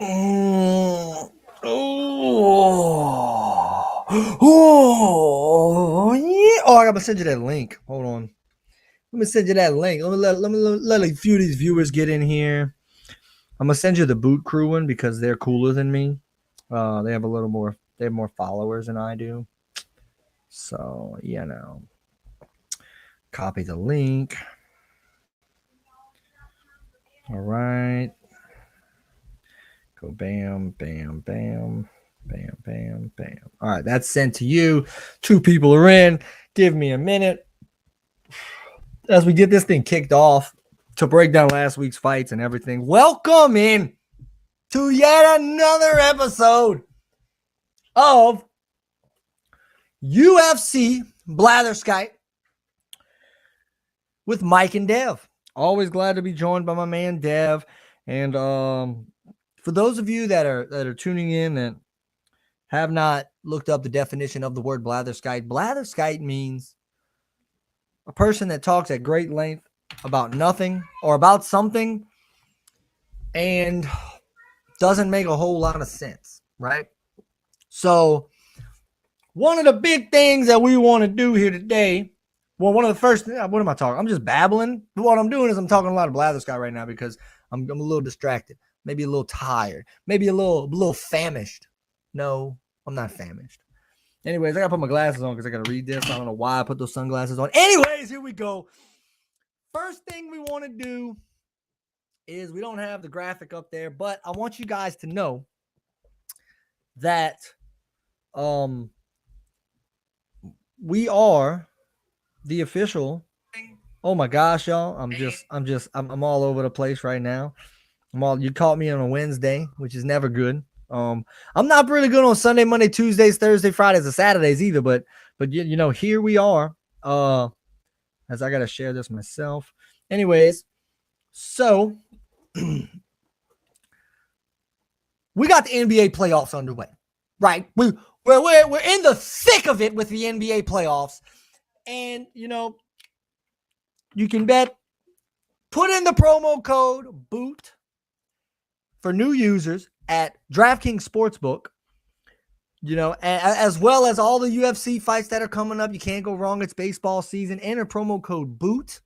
Oh, oh, yeah. Oh, I'm gonna send you that link. Hold on. Let me send you that link. Let a few of these viewers get in here. I'm gonna send you the Boot Crew one because they're cooler than me. They have a little more. They have more followers than I do. So copy the link. All right. Go bam, bam, bam, bam, bam, bam. All right, that's sent to you. 2 people are in. Give me a minute as we get this thing kicked off to break down last week's fights and everything. Welcome in to yet another episode of UFC Blatherskite with Mike and Dev. Always glad to be joined by my man Dev. And for those of you that are tuning in and have not looked up the definition of the word blatherskite, blatherskite means a person that talks at great length about nothing or about something and doesn't make a whole lot of sense, right? So one of the big things that we want to do here today, well, one of the first, what am I talking? I'm just babbling. What I'm doing is I'm talking a lot of blatherskite right now because I'm a little distracted, maybe a little tired, maybe a little famished. No, I'm not famished. Anyways, I got to put my glasses on because I got to read this. I don't know why I put those sunglasses on. Anyways, here we go. First thing we want to do is we don't have the graphic up there, but I want you guys to know that we are the official. Oh my gosh, y'all. I'm all over the place right now. You caught me on a Wednesday, which is never good. I'm not really good on Sunday, Monday, Tuesdays, Thursday, Fridays, and Saturdays either, but here we are. As I gotta share this myself. Anyways, so we got the NBA playoffs underway, right? We're in the thick of it with the NBA playoffs, and you can bet. Put in the promo code BOOT for new users at DraftKings Sportsbook, as well as all the UFC fights that are coming up. You can't go wrong. It's baseball season. Enter promo code BOOT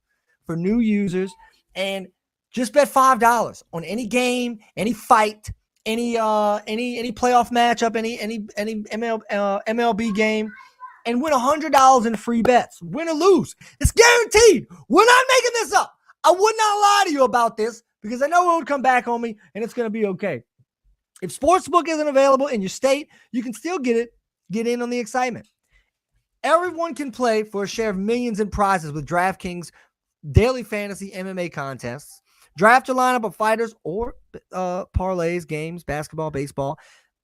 for new users and just bet $5 on any game, any fight, any playoff matchup, any MLB game, and win $100 in free bets. Win or lose. It's guaranteed. We're not making this up. I would not lie to you about this because I know it would come back on me and it's going to be okay. If Sportsbook isn't available in your state, you can still get in on the excitement. Everyone can play for a share of millions in prizes with DraftKings daily fantasy MMA contests. Draft your lineup of fighters or parlays, games, basketball, baseball,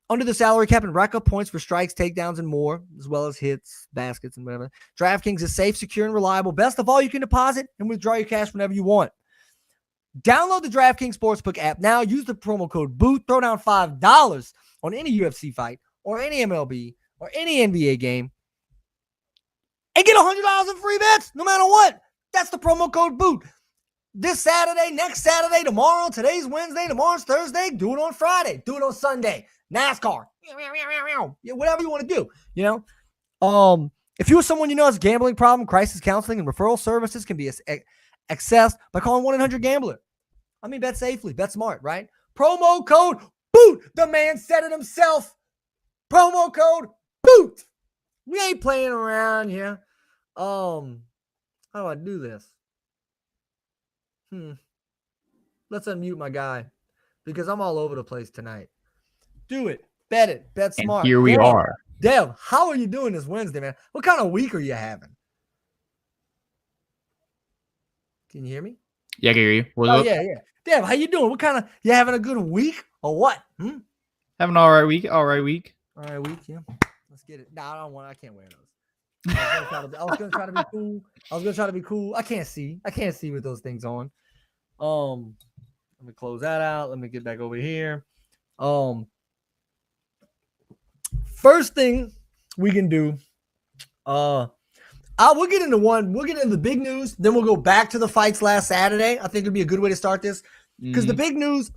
under the salary cap and rack up points for strikes, takedowns, and more, as well as hits, baskets, and whatever. DraftKings is safe, secure, and reliable. Best of all, you can deposit and withdraw your cash whenever you want. Download the DraftKings Sportsbook app now. Use the promo code BOOT. Throw down $5 on any UFC fight or any MLB or any NBA game and get $100 in free bets no matter what. That's the promo code BOOT. This Saturday, next Saturday, tomorrow, today's Wednesday, tomorrow's Thursday. Do it on Friday. Do it on Sunday. NASCAR. Whatever you want to do, if you or someone you know has a gambling problem, crisis counseling and referral services can be accessed by calling 1-800-GAMBLER. I mean, bet safely, bet smart, right? Promo code BOOT. The man said it himself. Promo code BOOT. We ain't playing around here. How do I do this? Let's unmute my guy because I'm all over the place tonight. Do it. Bet it. Bet smart. And here we are. Dev, how are you doing this Wednesday, man? What kind of week are you having? Can you hear me? Yeah, I can hear you. Yeah. Dev, how you doing? What kind of, you having a good week or what? Having an all right week. All right week, yeah. Let's get it. No, I can't wear those. I was gonna try to be cool. I can't see with those things on. Let me close that out. Let me get back over here. First thing we can do, we'll get into the big news, then we'll go back to the fights last Saturday. I think it'd be a good way to start this. because the big news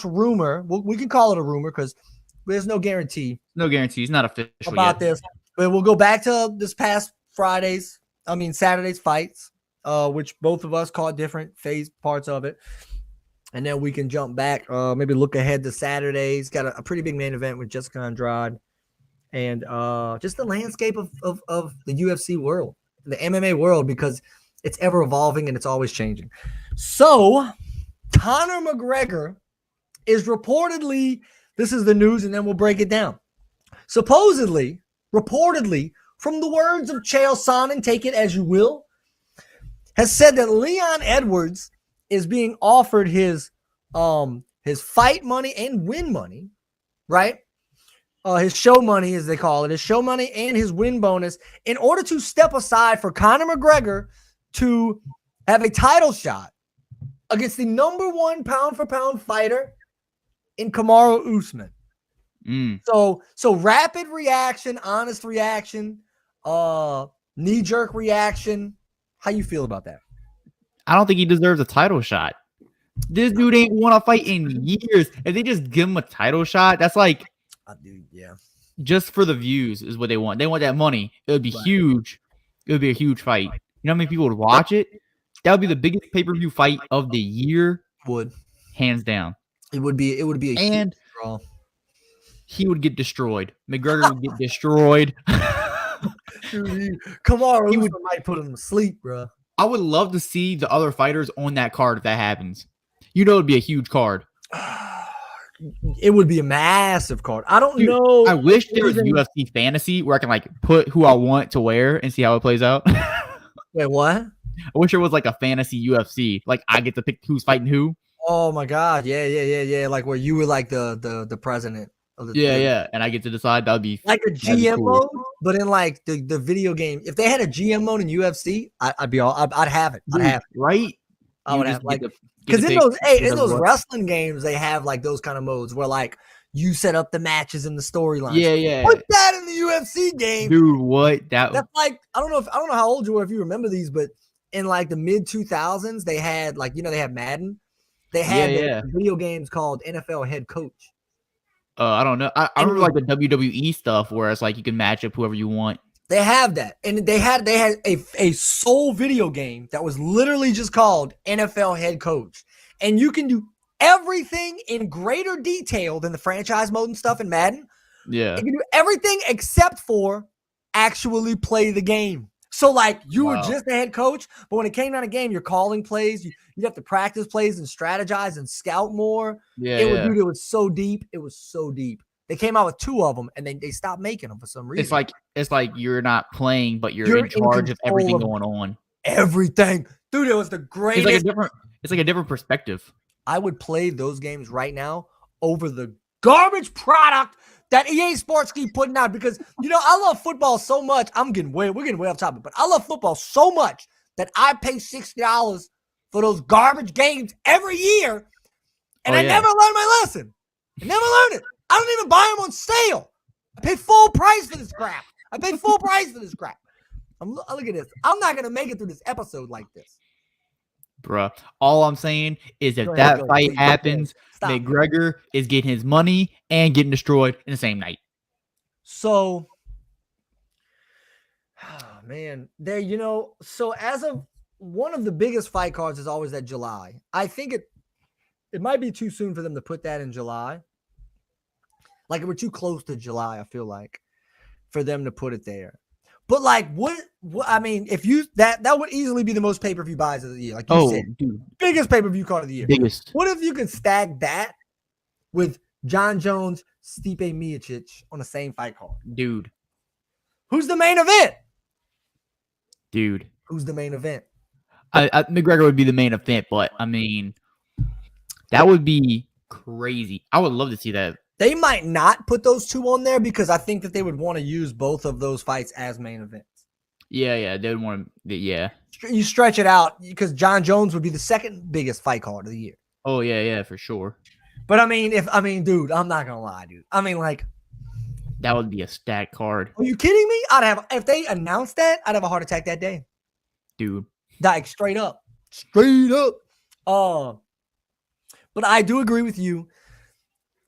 / rumor, we can call it a rumor because there's no guarantee. No guarantees. Not official about yet. this. But we'll go back to this past Saturday's fights, which both of us caught different phase parts of it. And then we can jump back, maybe look ahead to Saturday's. Got a pretty big main event with Jessica Andrade. And just the landscape of the UFC world, the MMA world, because it's ever evolving and it's always changing. So Conor McGregor is reportedly, this is the news, and then we'll break it down. Reportedly, from the words of Chael Sonnen, take it as you will, has said that Leon Edwards is being offered his fight money and win money, right? His show money, as they call it, his show money and his win bonus in order to step aside for Conor McGregor to have a title shot against the number 1 pound-for-pound fighter in Kamaru Usman. So rapid reaction, honest reaction, knee-jerk reaction. How you feel about that? I don't think he deserves a title shot. This dude ain't won a fight in years. If they just give him a title shot, that's like, yeah, just for the views is what they want. They want that money. It would be huge. It would be a huge fight. You know how many people would watch it? That would be the biggest pay-per-view fight of the year. Would, hands down. It would be a huge draw. He would get destroyed. McGregor would get destroyed. Kamaru Usman might put him to sleep, bro. I would love to see the other fighters on that card if that happens. You know, it'd be a huge card. It would be a massive card. I don't know. I wish there was UFC fantasy where I can like put who I want to wear and see how it plays out. Wait, what? I wish there was like a fantasy UFC. Like I get to pick who's fighting who. Oh my god, yeah. Like where you were like the president of the team. Yeah. And I get to decide. That'd be like a GM mode, but in like the video game. If they had a GM mode in UFC, I'd have it. I'd have it. Right? I would have like because in those wrestling games they have like those kind of modes where like you set up the matches and the storylines. Yeah. Put that in the UFC game, dude. What that's like? I don't know how old you were if you remember these, but in like the mid 2000s they had like they had Madden. They had video games called NFL Head Coach. I don't know. I remember like the WWE stuff where it's like you can match up whoever you want. They have that, and they had a sole video game that was literally just called NFL Head Coach, and you can do everything in greater detail than the franchise mode and stuff in Madden. Yeah, you can do everything except for actually play the game. So like you were just the head coach, but when it came down to game, you're calling plays. You have to practice plays and strategize and scout more. Dude, it was so deep. It was so deep. They came out with 2 of them, and they stopped making them for some reason. It's like you're not playing, but you're in charge of everything going on. Everything, dude. It was the greatest. It's like a different perspective. I would play those games right now over the garbage product that EA Sports keep putting out because I love football so much. We're getting way off topic, but I love football so much that I pay $60 for those garbage games every year, and I never learned my lesson. I never learned it. I don't even buy them on sale. I pay full price for this crap. Look at this. I'm not gonna make it through this episode like this, bruh. All I'm saying is if that fight happens, McGregor is getting his money and getting destroyed in the same night. So, man, there. So as of one of the biggest fight cards is always that July. I think it might be too soon for them to put that in July. Like we're too close to July, I feel like, for them to put it there. But like, what I mean, if you that would easily be the most pay-per-view buys of the year. Like you said, dude. Biggest pay-per-view card of the year. Biggest. What if you can stack that with John Jones, Stipe Miocic on the same fight card? Dude. Who's the main event? Dude. Who's the main event? McGregor would be the main event, but I mean, that would be crazy. I would love to see that. They might not put those 2 on there because I think that they would want to use both of those fights as main events. Yeah, they would want to. Yeah, you stretch it out because John Jones would be the second biggest fight card of the year. Oh yeah, for sure. But dude, I'm not gonna lie, dude. I mean, like, that would be a stacked card. Are you kidding me? If they announced that, I'd have a heart attack that day, dude. Like straight up. But I do agree with you.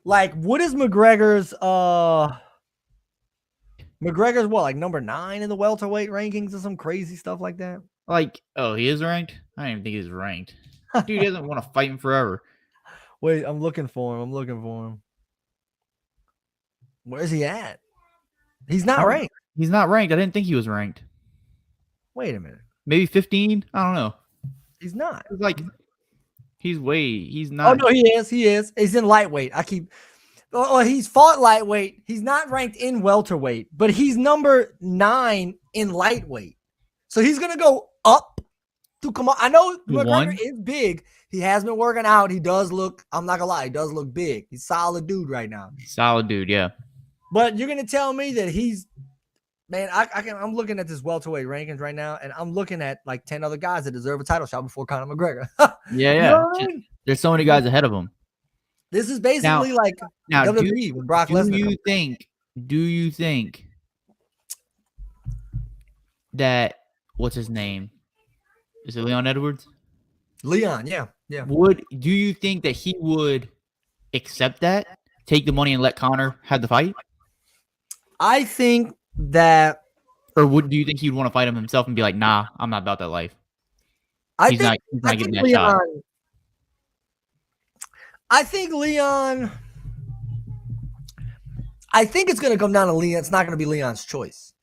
Like, what is McGregor's what, like number 9 in the welterweight rankings or some crazy stuff like that? Like, oh, he is ranked? I don't even think he's ranked. Dude doesn't want to fight him forever. Wait, I'm looking for him. Where's he at? He's not ranked. He's not ranked. I didn't think he was ranked. Wait a minute. Maybe 15? I don't know. He's not. It's like he's Oh not. no, he is. He's in lightweight. He's fought lightweight. He's not ranked in welterweight, but he's number 9 in lightweight. So he's gonna go up to come on. I know McGregor is big. He has been working out. He does look, I'm not gonna lie, he does look big. He's a solid dude right now. Solid dude, yeah. But you're gonna tell me that he's, man, I'm looking at this welterweight rankings right now, and I'm looking at like 10 other guys that deserve a title shot before Conor McGregor. Yeah. You know what I mean? There's so many guys ahead of him. This is basically like WWE with Brock Lesnar. Do you think that, what's his name? Is it Leon Edwards? Leon, yeah. Do you think that he would accept that, take the money and let Conor have the fight? I think that, or do you think he'd want to fight him himself and be like, nah, I'm not about that life? He's not getting that shot. I think Leon. I think it's going to come down to Leon. It's not going to be Leon's choice.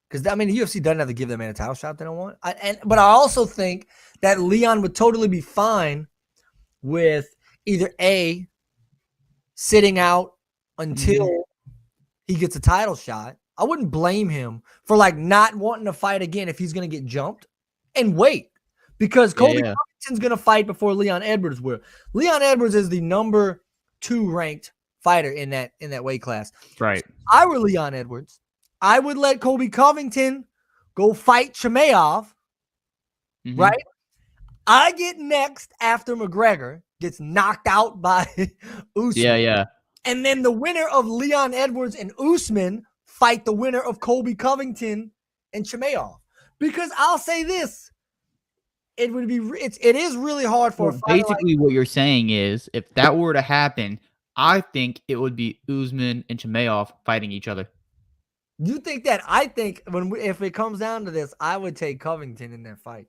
Because, I mean, the UFC doesn't have to give that man a title shot they don't want. But I also think that Leon would totally be fine with either A, sitting out until he gets a title shot. I wouldn't blame him for, like, not wanting to fight again if he's going to get jumped. And wait. Because Colby Covington's going to fight before Leon Edwards will. Leon Edwards is the number 2 ranked fighter in that weight class. Right. If I were Leon Edwards, I would let Colby Covington go fight Chimaev, right? I get next after McGregor gets knocked out by Usman. Yeah. And then the winner of Leon Edwards and Usman fight the winner of Colby Covington and Chimaev. Because I'll say this. It is really hard for a fighter. Basically, what you're saying is, if that were to happen, I think it would be Usman and Chimaev fighting each other. You think that? I think if it comes down to this, I would take Covington in that fight.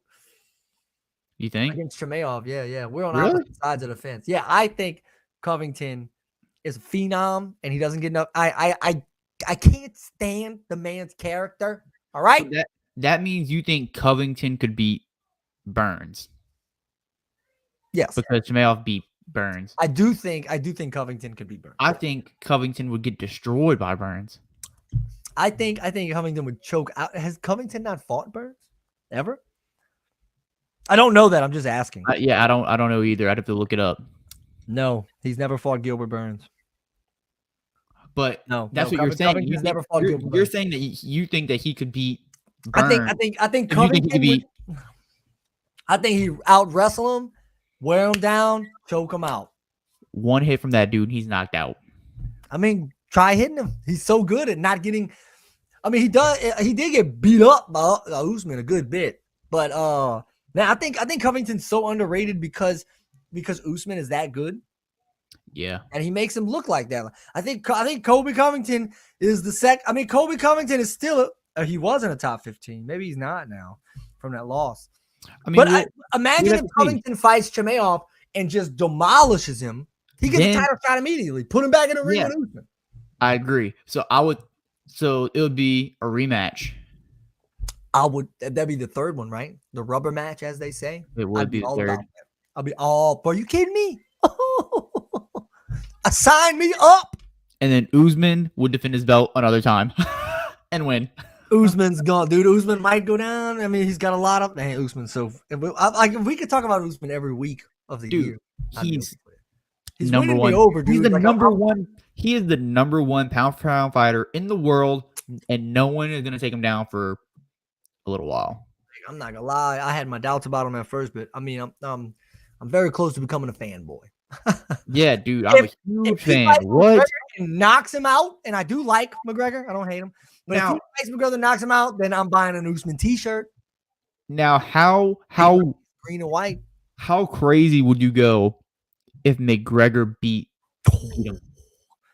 You think? Against Chimaev, yeah. We're on opposite sides of the fence. Yeah, I think Covington is a phenom, and he doesn't get enough. I can't stand the man's character. All right. So that means you think Covington could beat Burns? Yes, because Chimaev beat Burns. I do think Covington could beat Burns. I think Covington would get destroyed by Burns. I think Covington would choke out. Has Covington not fought Burns ever? I don't know that. I'm just asking. I don't know either. I'd have to look it up. No, he's never fought Gilbert Burns. But that's what you're saying. You're saying that you think that he could beat Burns. I think Covington I think he out wrestle him, wear him down, choke him out. One hit from that dude, he's knocked out. I mean, try hitting him. He's so good at not getting. I mean, he did get beat up by Usman a good bit, but man, I think Covington's so underrated because Usman is that good. Yeah, and he makes him look like that. I think Colby Covington is the second. I mean, Colby Covington is still he was in a top 15. Maybe he's not now from that loss. I mean, but imagine if Covington fights Chimaev and just demolishes him. He gets a title shot immediately. Put him back in the ring with Usman. I agree. So it would be a rematch. That'd be the third one, right? The rubber match, as they say. It would be the third. I'll be all. Are you kidding me? Sign me up. And then Usman would defend his belt another time and win. Usman's gone, dude. Usman might go down. I mean, he's got a lot of. Man, Usman. So if we could talk about Usman every week of the year. He's number one. Over, dude. He's the number one. He is the number 1 pound for pound fighter in the world, and no one is gonna take him down for a little while. I'm not gonna lie. I had my doubts about him at first, but I mean, I'm very close to becoming a fanboy. Yeah, dude. I'm a huge fan. What? Knocks him out, and I do like McGregor. I don't hate him. But if he fights McGregor, knocks him out, then I'm buying an Usman T-shirt. Now, how green and white? How crazy would you go if McGregor beat him?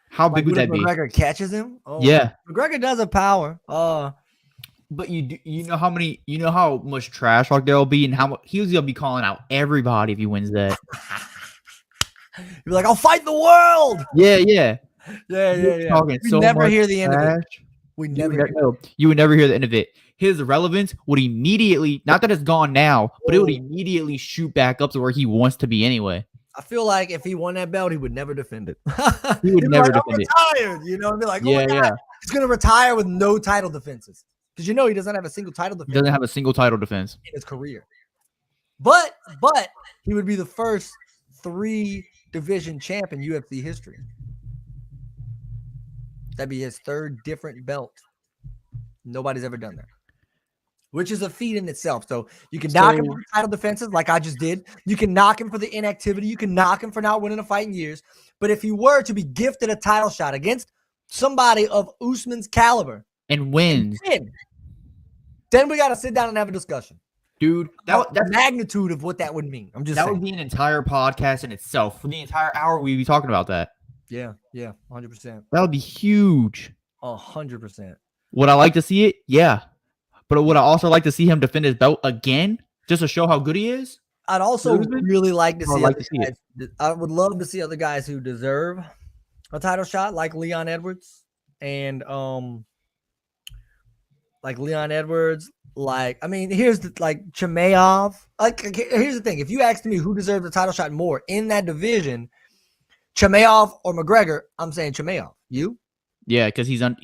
How big would that be? McGregor catches him? Oh, Yeah. McGregor does have power. But you know how much trash talk there'll be, and how much he's gonna be calling out everybody if he wins that. You're like, I'll fight the world. Yeah. Yeah. We so never much hear the end of trash. it. You would never hear the end of it. His relevance would immediately, not that it's gone now, but it would immediately shoot back up to where he wants to be anyway. I feel like if he won that belt, he would never defend it. He would never defend it. Retired, you know, and be like, oh my God. He's gonna retire with no title defenses because he doesn't have a single title defense. He doesn't have a single title defense in his career. But he would be the first 3-division champ in UFC history. That'd be his 3rd different belt. Nobody's ever done that, which is a feat in itself. So you can knock him for title defenses like I just did. You can knock him for the inactivity. You can knock him for not winning a fight in years. But if he were to be gifted a title shot against somebody of Usman's caliber and wins, then we got to sit down and have a discussion. Dude, that's the magnitude of what that would mean. I'm just saying. That would be an entire podcast in itself. For the entire hour, we'd be talking about that. Yeah, 100%. That would be huge. 100%. Would I like to see it? Yeah. But would I also like to see him defend his belt again, just to show how good he is? I'd also really like to see it. I would love to see other guys who deserve a title shot, like Leon Edwards, and here's Chimaev. Here's the thing: if you asked me who deserves a title shot more in that division, Chimaev or McGregor, I'm saying Chimaev. You? Yeah, because he's in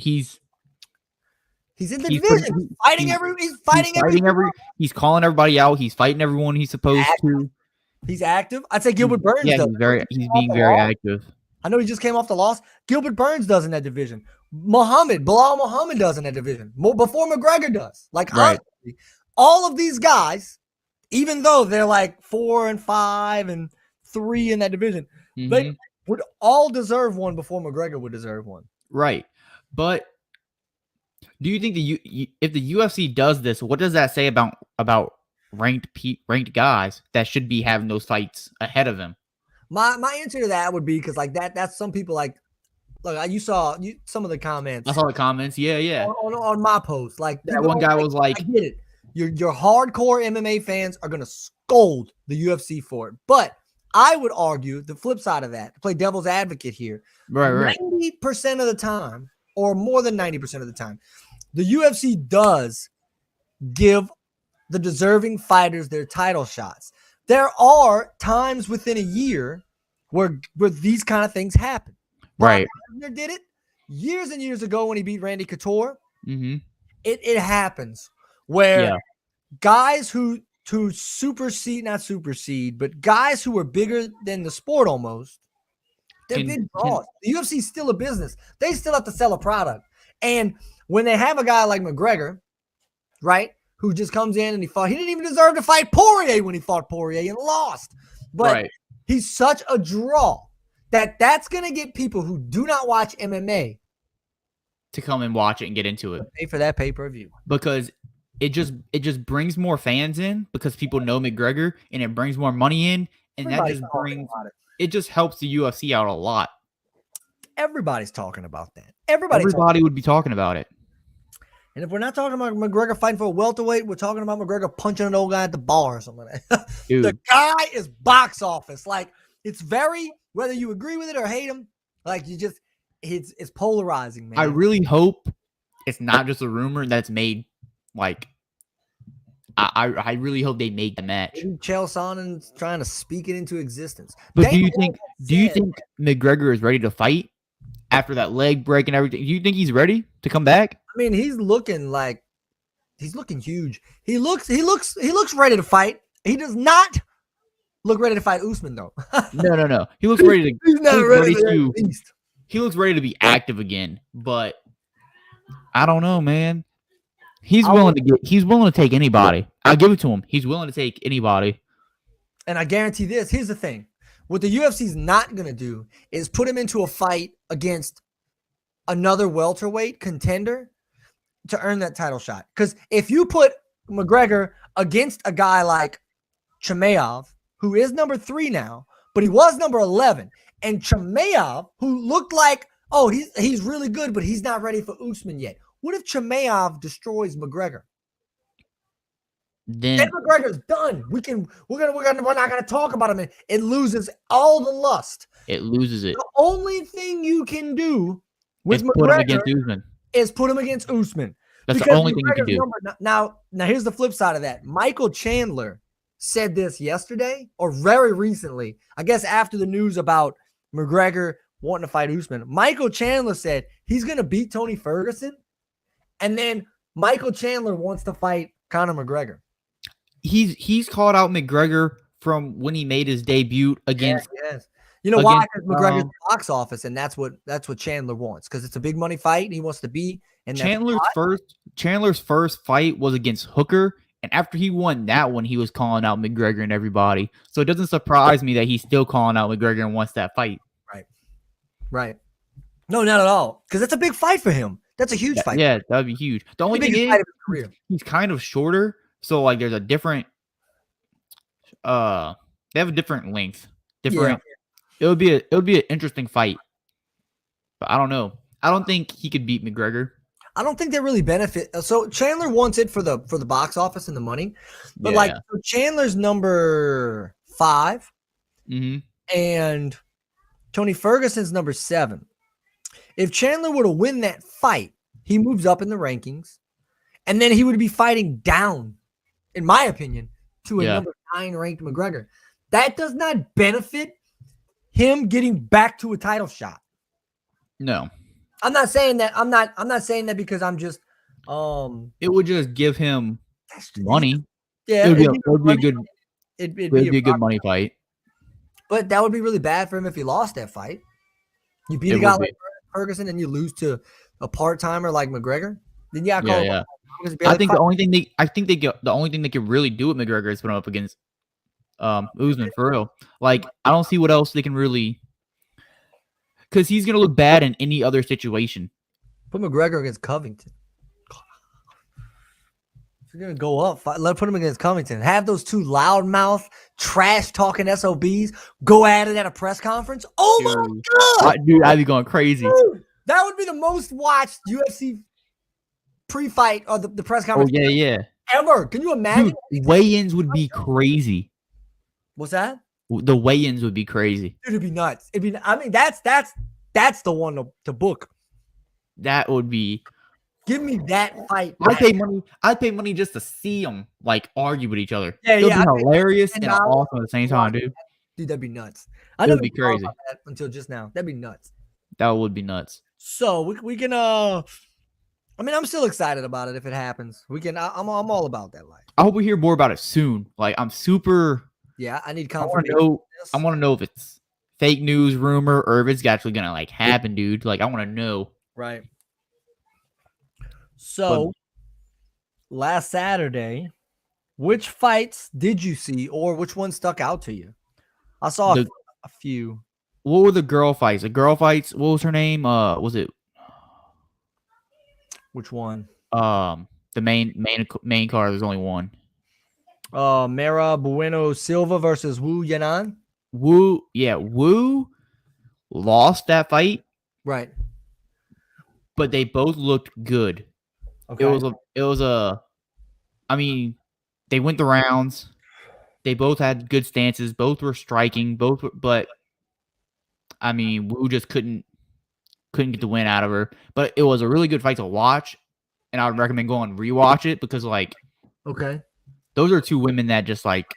the division. He's fighting everyone. He's calling everybody out. He's fighting everyone he's supposed to. He's active. I'd say Gilbert Burns does. He's being very active. I know he just came off the loss. Gilbert Burns does in that division. Bilal Muhammad does in that division. Before McGregor does. Honestly, all of these guys, even though they're like 4 and 5 and 3 in that division, they would all deserve one before McGregor would deserve one. Right. But do you think if the UFC does this, what does that say about ranked guys that should be having those fights ahead of him? My answer to that would be because that's some people look, you saw some of the comments. I saw the comments. Yeah. On my post, that one guy was like, I get it. Your hardcore MMA fans are gonna scold the UFC for it, but I would argue the flip side of that, to play devil's advocate here. Right. 90% of the time, or more than 90% of the time, the UFC does give the deserving fighters their title shots. There are times within a year where these kind of things happen. Right. Brock Lesnar did it years and years ago when he beat Randy Couture. Mm-hmm. It happens where guys who not supersede, but guys who are bigger than the sport almost, they're big draws. The UFC is still a business. They still have to sell a product. And when they have a guy like McGregor, right, who just comes in and he didn't even deserve to fight Poirier when he fought Poirier and lost. But he's such a draw that's going to get people who do not watch MMA to come and watch it and get into it. Pay for that pay-per-view. Because it just brings more fans in because people know McGregor and it brings more money in. And it just helps the UFC out a lot. Everybody's talking about that. Everybody would be talking about it. And if we're not talking about McGregor fighting for a welterweight, we're talking about McGregor punching an old guy at the bar or something like that. The guy is box office. It's very, whether you agree with it or hate him, it's polarizing, man. I really hope it's not just a rumor that's made. I really hope they make the match. Chael Sonnen's trying to speak it into existence. But do you think McGregor is ready to fight after that leg break and everything? Do you think he's ready to come back? I mean, he's looking huge. He looks ready to fight. He does not look ready to fight Usman though. No. He looks ready to. He's not ready to. He looks ready to be active again, but I don't know, man. He's willing to take anybody. I'll give it to him. He's willing to take anybody. And I guarantee this. Here's the thing. What the UFC's not going to do is put him into a fight against another welterweight contender to earn that title shot. Because if you put McGregor against a guy like Chimaev, who is number 3 now, but he was number 11, and Chimaev, who looked like, oh, he's really good, but he's not ready for Usman yet. What if Chimaev destroys McGregor? Then McGregor's done. We're not gonna talk about him. It loses all the lust. It loses it. The only thing you can do with McGregor put him against Usman. Is put him against Usman. That's the only thing you can do. Now, here's the flip side of that. Michael Chandler said this yesterday or very recently. I guess after the news about McGregor wanting to fight Usman. Michael Chandler said he's gonna beat Tony Ferguson, and then Michael Chandler wants to fight Conor McGregor. He's called out McGregor from when he made his debut against. Yes. You know why? Because McGregor's box office, and that's what Chandler wants. Because it's a big money fight, and he wants to be. And Chandler's first fight was against Hooker, and after he won that one, he was calling out McGregor and everybody. So it doesn't surprise me that he's still calling out McGregor and wants that fight. Right. No, not at all. Because that's a big fight for him. That's a huge fight. Yeah, that'd be huge. The only thing is, he's kind of shorter. So, like, there's a different, they have a different length. It would be an interesting fight. But I don't know. I don't think he could beat McGregor. I don't think they really benefit. So Chandler wants it for the box office and the money. But so Chandler's number 5. Mm-hmm. And Tony Ferguson's number 7. If Chandler were to win that fight, he moves up in the rankings. And then he would be fighting down, in my opinion, to a number 9 ranked McGregor. That does not benefit him getting back to a title shot. No. I'm not saying that. I'm not saying that because I'm just it would just give him money. Yeah, it'd be a good money fight. But that would be really bad for him if he lost that fight. You beat a guy like Ferguson and you lose to a part-timer like McGregor. Then I think the only thing they can really do with McGregor is put him up against Usman for real. Like, I don't see what else they can really, because he's gonna look bad in any other situation. Put McGregor against Covington. If you're gonna go up, put him against Covington. Have those two loudmouth, trash talking SOBs go at it at a press conference. Oh my god, dude, I'd be going crazy. Dude, that would be the most watched UFC pre-fight or the press conference. Oh yeah. Ever. Can you imagine? Dude, weigh-ins would be crazy. What's that? The weigh-ins would be crazy. Dude, it'd be nuts. That's the one to book. That would be. Give me that fight. I'd pay money just to see them like argue with each other. Yeah, It'd be hilarious and awesome at the same time, dude. Dude, that'd be nuts. It would be crazy. About that until just now. That'd be nuts. That would be nuts. So we can I mean, I'm still excited about it if it happens. We can. I'm all about that life. I hope we hear more about it soon. Like, I'm super. Yeah, I need confirmation. I want to know if it's fake news, rumor, or if it's actually gonna like happen, dude. Like, I want to know. Right. So, last Saturday, which fights did you see, or which one stuck out to you? I saw a few. What were the girl fights? The girl fights. What was her name? Was it? Which one? The main card. There's only one. Mera, Bueno, Silva versus Yannan. Wu lost that fight. Right. But they both looked good. Okay. It was a. I mean, they went the rounds. They both had good stances. Both were striking. But I mean, Wu just couldn't get the win out of her. But it was a really good fight to watch, and I would recommend going and rewatch it because, like, okay, those are two women that just like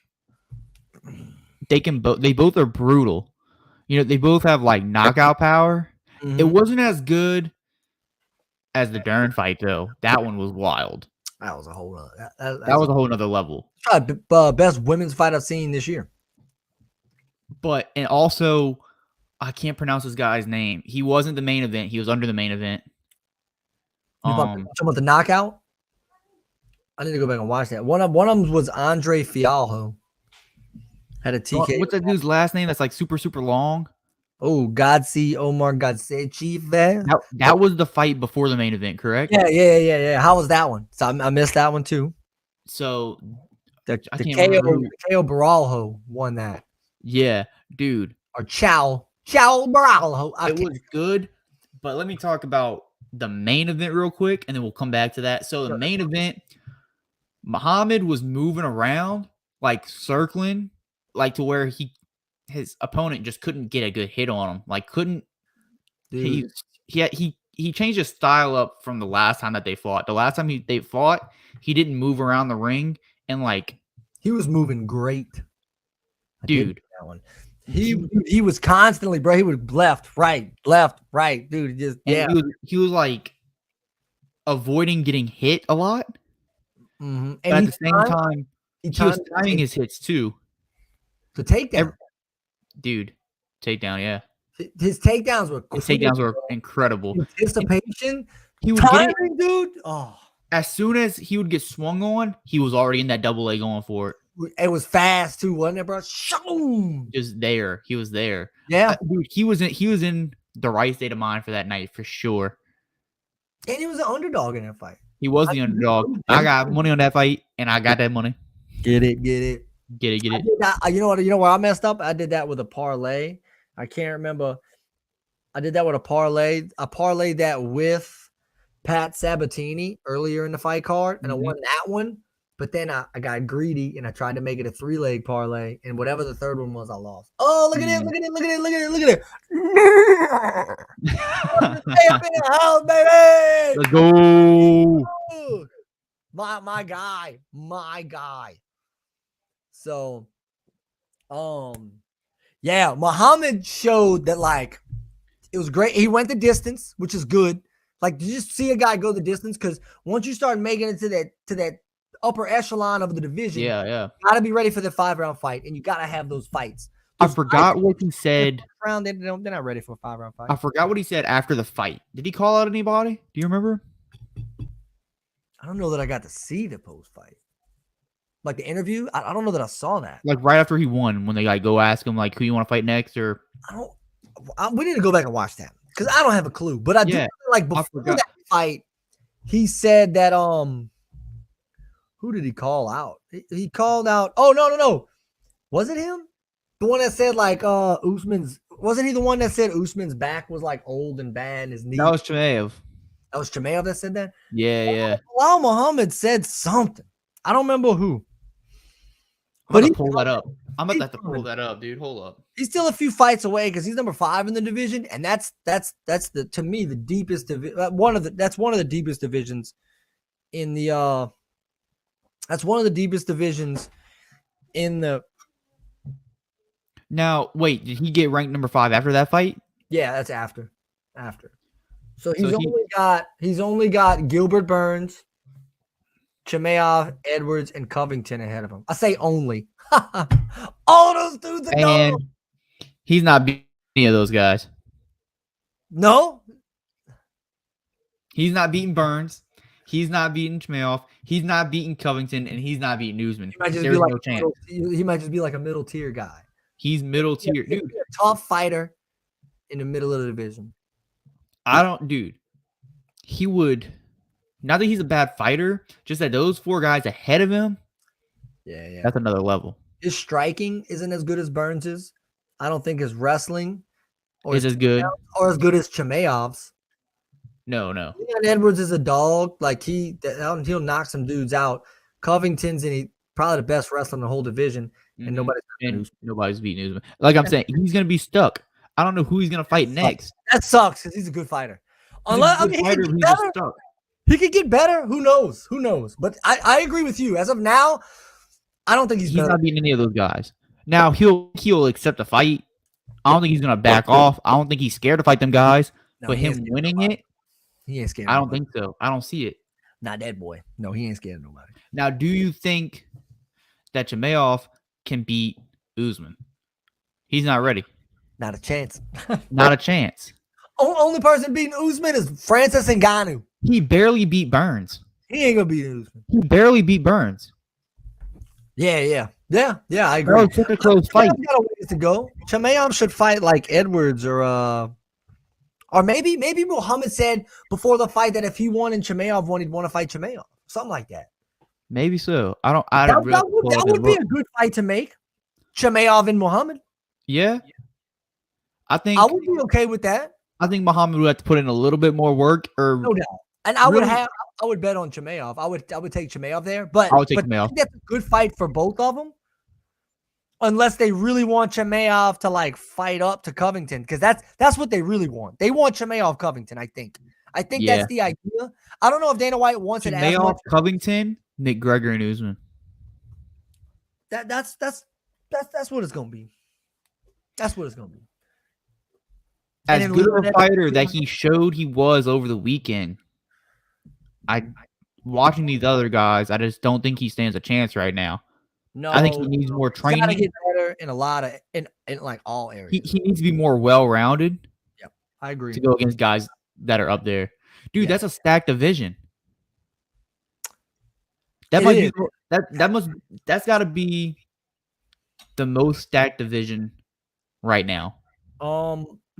they both are brutal. You know, they both have like knockout power. Mm-hmm. It wasn't as good as the Dern fight though. That one was wild. That was a whole other. That was a whole nother level. Best women's fight I've seen this year. And also, I can't pronounce this guy's name. He wasn't the main event. He was under the main event. Talking about the knockout? I need to go back and watch that. One of them was Andre Fialho. Had a TK. What's that dude's last name? That's like super, super long. Oh, Omar Godsechive. That was the fight before the main event, correct? Yeah. How was that one? So I missed that one too. So The I can't remember who. KO Baralho won that. Yeah, dude. Or Chow Baralho. It was good, but let me talk about the main event real quick, and then we'll come back to that. So the main event, Muhammad was moving around, like circling, like to where his opponent just couldn't get a good hit on him. Like couldn't. Dude. He changed his style up from the last time that they fought. The last time they fought, he didn't move around the ring and like he was moving great. Dude, that one. He was constantly, bro. He would left, right, dude. Just he was like avoiding getting hit a lot. Mm-hmm. And at the same time, he was timing his hits too. The takedown, dude, takedown, yeah. His takedowns were incredible. Anticipation, he would timing, get it, dude. Oh, as soon as he would get swung on, he was already in that double leg going for it. It was fast too, wasn't it, bro? Shoom! Just there, he was there. Yeah, dude, he was in the right state of mind for that night for sure. And he was an underdog in that fight. He was the underdog. I got money on that fight, and I got that money. Get it. You know where I messed up? I did that with a parlay. I can't remember. I did that with a parlay. I parlayed that with Pat Sabatini earlier in the fight card, and I won that one. But then I got greedy, and I tried to make it a 3-leg parlay, and whatever the third one was, I lost. Oh, look at it. Stay up in the house, baby. Let's go. My guy. So, yeah, Muhammad showed that, like, it was great. He went the distance, which is good. Like, you just see a guy go the distance, because once you start making it to that upper echelon of the division, yeah, you gotta be ready for the 5-round fight, and you gotta have those fights. I forgot what he said. They're not ready for a 5-round fight. I forgot what he said after the fight. Did he call out anybody? Do you remember? I don't know that I got to see the post fight. Like the interview, I don't know that I saw that. Like right after he won, when they like go ask him like who you want to fight next, or we need to go back and watch that because I don't have a clue. But I do like before that fight, he said that who did he call out? He called out. Oh no, was it him? The one that said like Usman's, wasn't he the one that said Usman's back was like old and bad and his knee? That was Chimaev. That was Chimaev that said that? Yeah. Bilal Muhammad said something. I don't remember who. But he pull that up. I'm about to have to pull that up, dude. Hold up. He's still a few fights away because he's number 5 in the division, and that's the, to me, the deepest one of the deepest divisions in the that's one of the deepest divisions in the. Now, wait, did he get ranked number 5 after that fight? Yeah, that's after. So he's only got Gilbert Burns, Chimaev, Edwards, and Covington ahead of him. I say only. All those dudes are and gone. He's not beating any of those guys. No? He's not beating Burns. He's not beating Chimaev. He's not beating Covington, and he's not beating Usman. There's no chance. He might just be like a middle tier guy. He's middle tier. Dude, a tough fighter in the middle of the division. He would, not that he's a bad fighter, just that those 4 guys ahead of him, yeah, that's another level. His striking isn't as good as Burns's. I don't think his wrestling is as good as Chimaev's. No. Leon Edwards is a dog. Like he'll knock some dudes out. Covington's probably the best wrestler in the whole division, and nobody's beating Usman. Like I'm saying, he's gonna be stuck. I don't know who he's gonna fight next. That sucks because he's a good fitter. He could get better. Who knows? But I agree with you. As of now, I don't think he's not beating any of those guys. Now he'll accept a fight. I don't think he's gonna back off. I don't think he's scared to fight them guys. No, but him winning it, he ain't scared. I don't think so. I don't see it. Not that boy. No, he ain't scared of nobody. Now, do you think that Chimaev can beat Usman? He's not ready. Not a chance. Not a chance. Only person beating Usman is Francis Ngannou. He barely beat Burns. He ain't gonna beat Usman. He barely beat Burns. Yeah. I agree. It's such a close fight. Got a ways to go. Chimaev should fight like Edwards or maybe Muhammad said before the fight that if he won and Chimaev won, he'd want to fight Chimaev. Something like that. Maybe so. I'd That, really that have to would, pull that up and would be look. a good fight to make. Chimaev and Muhammad. Yeah. I I think would be okay with that. Muhammad would have to put in a little bit more work, or No doubt. And really, I would bet on Chimaev. I would take Chimaev there. I would take But him I out. think that's a good fight for both of them. Unless they really want Chimaev to like fight up to Covington, because that's what they really want. They want Chimaev Covington, I think. I think Yeah. that's the idea. I don't know if Dana White wants it as much. Mayoff, Covington, McGregor, and Usman. That's what it's gonna be. That's what it's gonna be. As then good leaving of a it- fighter that he showed he was over the weekend, watching these other guys, I just don't think he stands a chance right now. No, I think he needs more he's gotta training. get better in a lot of in like all areas. He needs to be more well-rounded I agree. to go against guys that are up there. Dude, Yeah. that's a stacked division. That It might is. be that's got to be the most stacked division right now.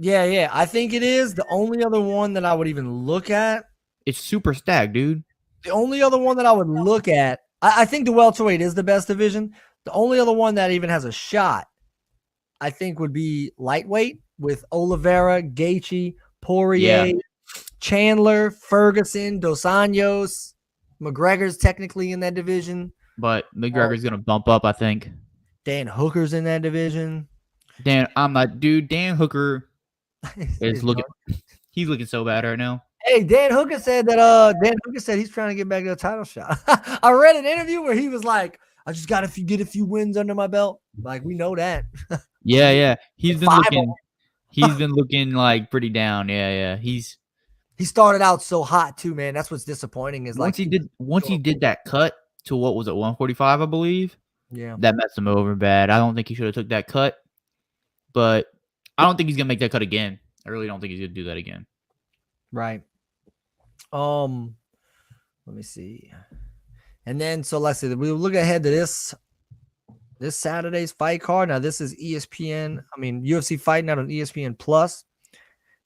Yeah. I think it is. The only other one that I would even look at, It's super stacked, dude. the only other one that I would look at, I think the welterweight is the best division. The only other one that even has a shot, I think, would be lightweight with Oliveira, Gaethje, Poirier, Chandler, Ferguson, Dos Anjos. McGregor's technically in that division. But McGregor's gonna bump up, I think. Dan Hooker's in that division. Dan Hooker is looking. He's looking so bad right now. Hey, Dan Hooker said he's trying to get back to a title shot. I read an interview where he was like, I just got to get a few wins under my belt. Like, we know that. Yeah. He's been 5-0. looking like pretty down. Yeah. He started out so hot too, man. That's what's disappointing is once he did that cut to what was it, 145, I believe. Yeah. That messed him over bad. I don't think he should have took that cut, but I don't think he's gonna make that cut again. I really don't think he's gonna do that again. Right. Let me see. And then so let's see. We'll look ahead to this Saturday's fight card. Now this is ESPN. I mean UFC Fight Night on ESPN Plus,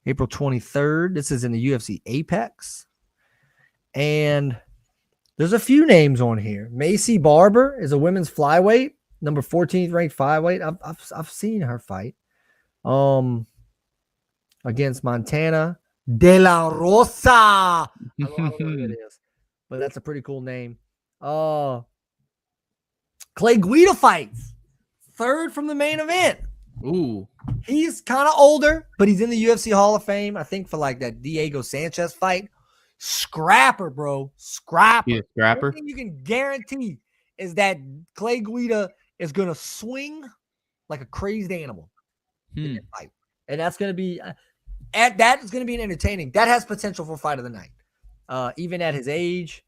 April 23rd. This is in the UFC Apex, and there's a few names on here. Macy Barber is a women's flyweight, number 14th ranked flyweight. I've seen her fight. Against Montana De La Rosa. I don't know who that is, but that's a pretty cool name. Clay Guida fights. Third from the main event. Ooh. He's kind of older, but he's in the UFC Hall of Fame, I think, for like that Diego Sanchez fight. Scrapper, bro. Scrapper. He's a scrapper. One thing you can guarantee is that Clay Guida is going to swing like a crazed animal in that fight. And that's going to be that is going to be an entertaining. That has potential for fight of the night. Even at his age,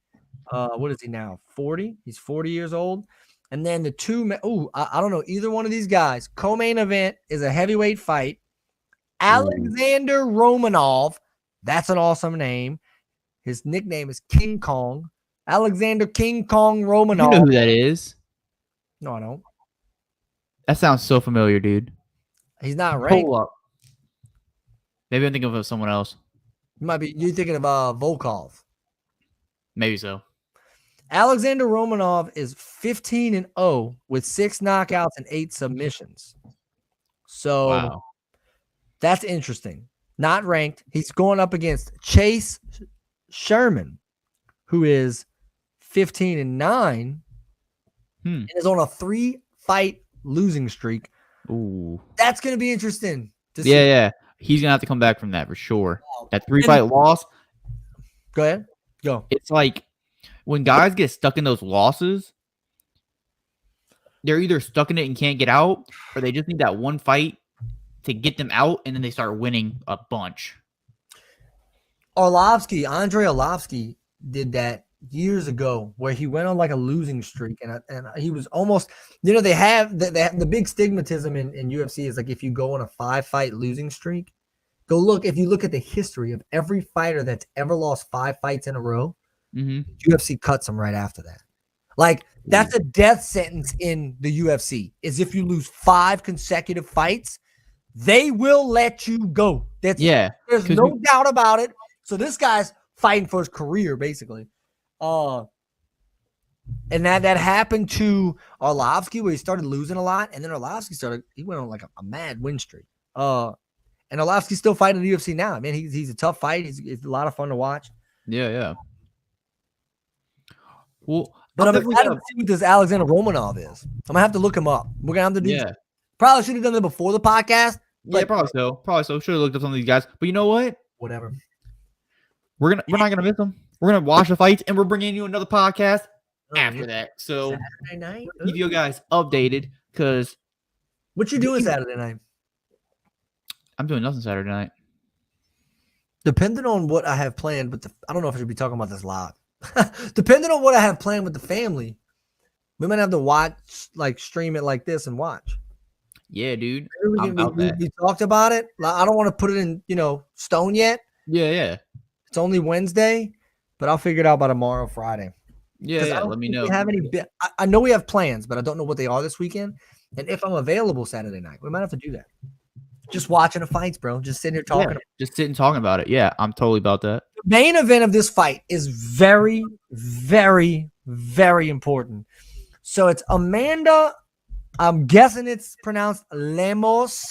what is he now? 40? He's 40 years old. And then the two, I don't know either one of these guys. Co-main event is a heavyweight fight. Alexander Romanov. That's an awesome name. His nickname is King Kong. Alexander King Kong Romanov. You know who that is? No, I don't. That sounds so familiar, dude. He's not ranked. Pull up. Maybe I'm thinking of someone else. You're thinking of Volkov. Maybe so. Alexander Romanov is 15-0 with 6 knockouts and 8 submissions. So Wow. That's interesting. Not ranked. He's going up against Chase Sherman, who is 15-9 and is on a 3-fight losing streak. Ooh. That's going to be interesting to see. Yeah. He's going to have to come back from that for sure. That 3-fight loss. Go ahead. Go. It's like when guys get stuck in those losses, they're either stuck in it and can't get out, or they just need that one fight to get them out, and then they start winning a bunch. Andre Arlovsky did that years ago, where he went on like a losing streak, and he was almost, they have the big stigmatism in UFC is like if you go on a 5-fight losing streak, if you look at the history of every fighter that's ever lost 5 fights in a row, UFC cuts them right after that. Like that's a death sentence in the UFC. Is if you lose 5 consecutive fights, they will let you go. There's no doubt about it. So this guy's fighting for his career, basically. And that happened to Arlovsky, where he started losing a lot, and then he went on like a mad win streak. And Arlovsky's still fighting in the UFC now. I mean, he's a tough fight. It's a lot of fun to watch. Yeah. Well, but I'm excited to see what this Alexander Romanov is. I'm gonna have to look him up. We're gonna have to do. Yeah. Probably should have done it before the podcast. Yeah, probably so. Should have looked up some of these guys. But you know what? Whatever. We're not gonna miss them. We're gonna watch the fights, and we're bringing you another podcast after that. So Saturday night, keep you guys updated. Cause what you doing Saturday night? I'm doing nothing Saturday night. Depending on what I have planned, but I don't know if I should be talking about this live. Depending on what I have planned with the family, we might have to watch, like, stream it like this and watch. Yeah, dude. We talked about it. I don't want to put it in, stone yet. Yeah. It's only Wednesday, but I'll figure it out by tomorrow, Friday. Yeah. Let me know. I know we have plans, but I don't know what they are this weekend. And if I'm available Saturday night, we might have to do that. Just watching the fights, bro. Just sitting here talking. Yeah, just sitting talking about it. Yeah, I'm totally about that. The main event of this fight is very, very, very important. So it's Amanda. I'm guessing it's pronounced Lemos,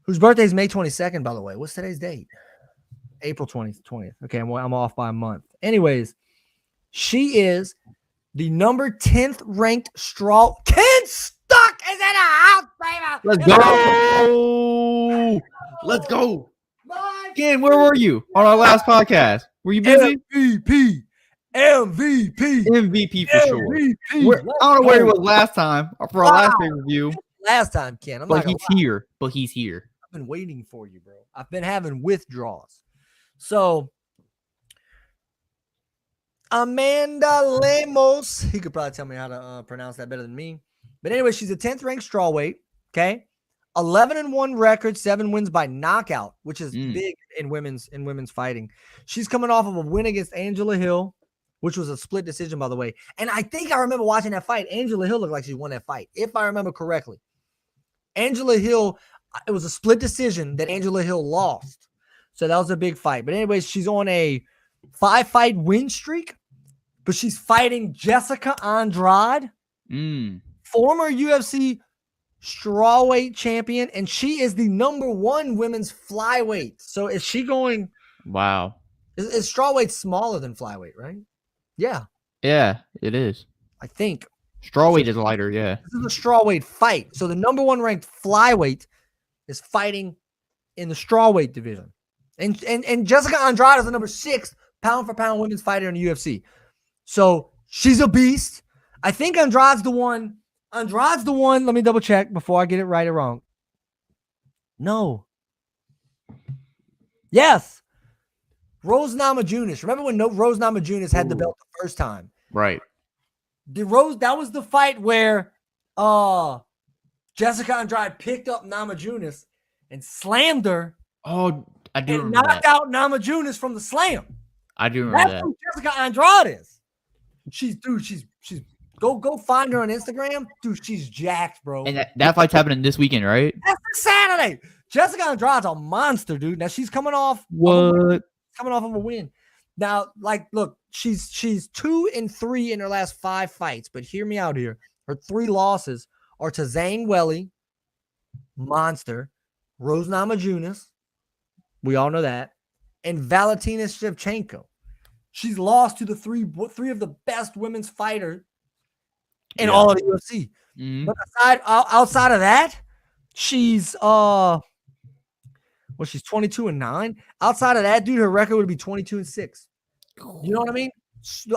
whose birthday is May 22nd, by the way. What's today's date? April 20th. Okay, I'm off by a month. Anyways, she is the number 10th ranked straw. Ken Stuck is in the house, baby. Let's go. Ken, where were you on our last podcast? Were you busy? MVP for sure. I don't know where he was last time for our last pay-per-view. Last time, Ken. But he's here. I've been waiting for you, bro. I've been having withdrawals. So, Amanda Lemos. He could probably tell me how to pronounce that better than me. But anyway, she's a 10th ranked strawweight. Okay. 11-1 record, 7 wins by knockout, which is big in women's fighting. She's coming off of a win against Angela Hill, which was a split decision, by the way. And I think I remember watching that fight. Angela Hill looked like she won that fight, if I remember correctly. Angela Hill, it was a split decision that Angela Hill lost. So that was a big fight. But anyways, she's on a 5-fight win streak, but she's fighting Jessica Andrade, former UFC strawweight champion, and she is the number 1 women's flyweight. So is she going? Wow. Is strawweight smaller than flyweight, right? Yeah. Yeah, it is. I think. Strawweight is lighter, yeah. This is a strawweight fight. So the number 1 ranked flyweight is fighting in the strawweight division. And Jessica Andrade is the number 6 pound-for-pound women's fighter in the UFC. So she's a beast. I think Andrade's the one. Let me double check before I get it right or wrong. No. Yes. Rose Namajunas. Remember when Rose Namajunas had the belt the first time? Right. That was the fight where Jessica Andrade picked up Namajunas and slammed her. Oh, I do remember knocked out Namajunas from the slam. I do remember that. That's who Jessica Andrade is. She's go find her on Instagram. Dude, she's jacked, bro. And that fight's happening this weekend, right? That's Saturday. Jessica Andrade's a monster, dude. Now she's coming off what? Coming off of a win. Now, look, she's 2-3 in her last 5 fights, but hear me out here. Her 3 losses are to Zhang Weili, monster, Rose Namajunas, we all know that, and Valentina Shevchenko. She's lost to the three of the best women's fighters in all of the UFC. Mm-hmm. But outside of that, she's she's 22-9. Outside of that, dude, her record would be 22-6. You know what I mean?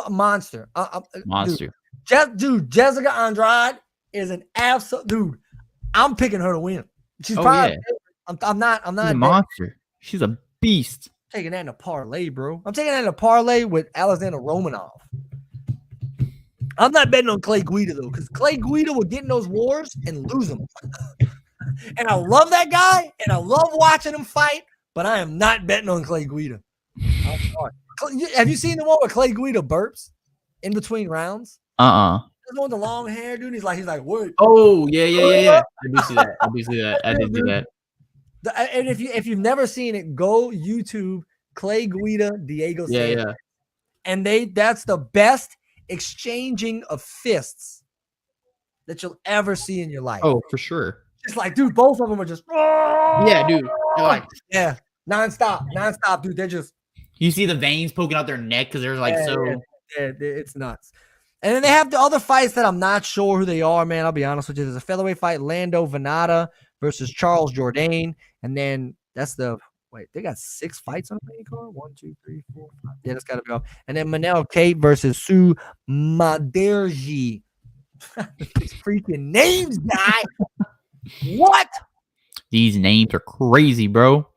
Monster. Monster. Dude, Jessica Andrade is an absolute dude. I'm picking her to win. She's probably. Yeah. I'm not. She's a monster. She's a beast. I'm taking that in a parlay, bro. I'm taking that in a parlay with Alexander Romanov. I'm not betting on Clay Guida though, because Clay Guida will get in those wars and lose them. And I love that guy, and I love watching him fight, but I am not betting on Clay Guida. I'm sorry. Have you seen the one where Clay Guida burps in between rounds? The one with the long hair, dude. He's like, wait. Oh, yeah. I do see that. I did see that. And if you've never seen it, go YouTube Clay Guida, Diego Sanders. Yeah. And that's the best exchanging of fists that you'll ever see in your life. Oh, for sure. Just like, dude, both of them are just Yeah, dude. They're like, yeah, nonstop, dude. They're just you see the veins poking out their neck because they're like it's nuts. And then they have the other fights that I'm not sure who they are, man. I'll be honest with you. There's a featherweight fight, Lando Venata versus Charles Jourdain. And then that's they got 6 fights on the main card? 1, 2, 3, 4, 5. Yeah, that's got to be off. And then Manel Kate versus Sue Maderji. These freaking names, guy. What? These names are crazy, bro.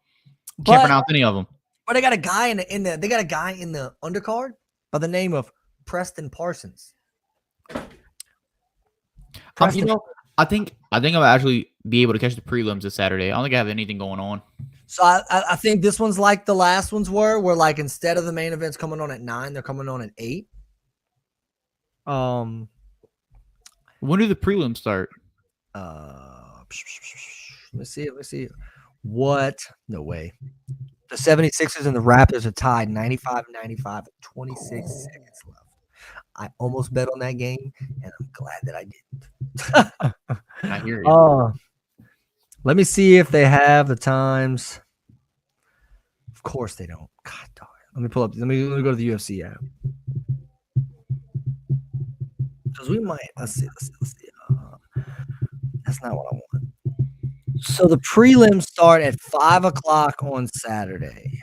Can't pronounce any of them. But they got a guy in the undercard by the name of Preston Parsons. I think I'll actually be able to catch the prelims this Saturday. I don't think I have anything going on. So I think this one's like the last ones were, where like instead of the main events coming on at 9, they're coming on at 8. When do the prelims start? Let's see. What? No way. The 76ers and the Raptors are tied 95-95 with 26 seconds left. I almost bet on that game, and I'm glad that I didn't. I hear you. Let me see if they have the times. Of course they don't. God darn it. Let me pull up. Let me go to the UFC app. Because we might. Let's see. That's not what I want. So the prelims start at 5 o'clock on Saturday.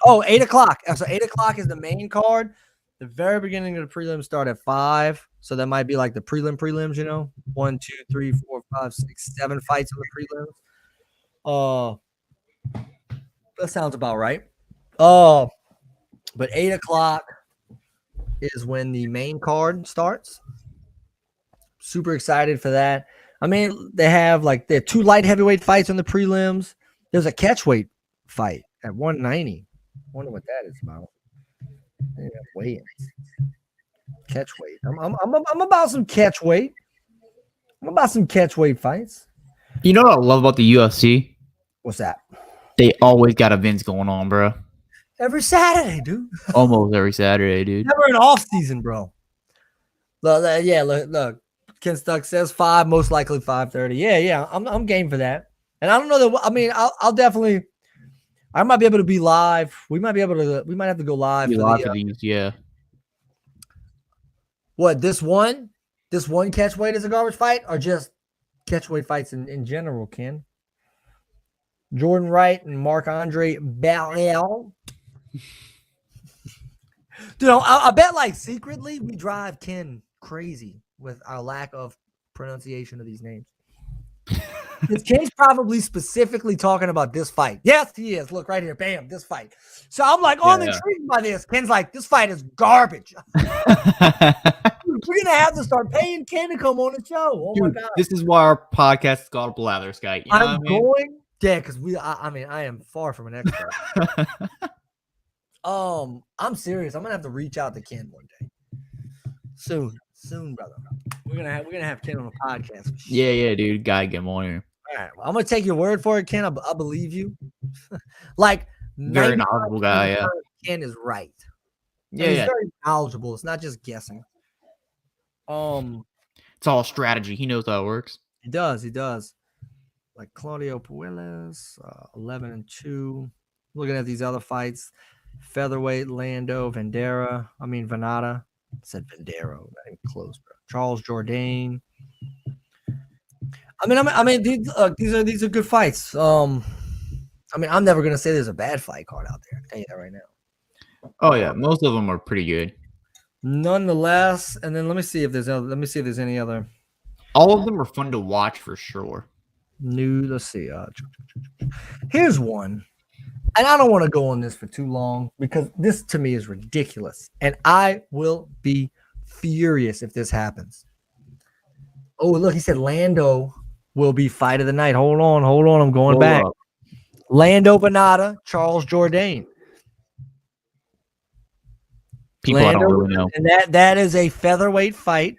Oh, 8 o'clock. So 8 o'clock is the main card. The very beginning of the prelims start at 5. So that might be like the prelims, you know? 1, 2, 3, 4, 5, 6, 7 fights in the prelims. That sounds about right. But 8 o'clock is when the main card starts. Super excited for that. I mean, they have 2 light heavyweight fights on the prelims. There's a catchweight fight at 190. I wonder what that is about. Yeah, weigh-ins. Catchweight. I'm about some catchweight. I'm about some catchweight fights. You know what I love about the UFC? What's that? They always got events going on, bro. Every Saturday, dude. Almost every Saturday, dude. Never an off season, bro. Look. Ken Stuck says 5, most likely 5:30. Yeah. I'm game for that. And I don't know that. I mean, I'll definitely. I might be able to be live. We might have to go live. For these, yeah. What, this one catchweight is a garbage fight, or just catchweight fights in general, Ken? Jordan Wright and Marc-Andre Barriel. Dude, I bet secretly we drive Ken crazy with our lack of pronunciation of these names. Ken's probably specifically talking about this fight. Yes, he is. Look right here. Bam, this fight. So I'm intrigued by this. Ken's like, this fight is garbage. We're going to have to start paying Ken to come on the show. Oh, dude, my God. This is why our podcast is called Blatherskite. You know because I am far from an expert. I'm serious. I'm going to have to reach out to Ken one day. Soon, brother. We're gonna have Ken on the podcast. Yeah, dude. Gotta get him on here. All right. Well, I'm gonna take your word for it, Ken. I believe you. Very knowledgeable guy. Yeah. Ken is right. Yeah, he's very knowledgeable. It's not just guessing. It's all strategy. He knows how it works. He does. Like Claudio Puelles, 11-2. Looking at these other fights, featherweight Lando Venata. I said Vendero, not even close, bro. Charles Jourdain. These are good fights. I'm never gonna say there's a bad fight card out there. I'll tell you that right now. Oh yeah, most of them are pretty good. Nonetheless, and then let me see if there's any other. All of them are fun to watch for sure. Let's see. Here's one. And I don't want to go on this for too long because this to me is ridiculous. And I will be furious if this happens. Oh, look, he said Lando will be fight of the night. Hold on. I'm going back. Up. Lando Venata, Charles Jourdain. People I don't really know. And that is a featherweight fight.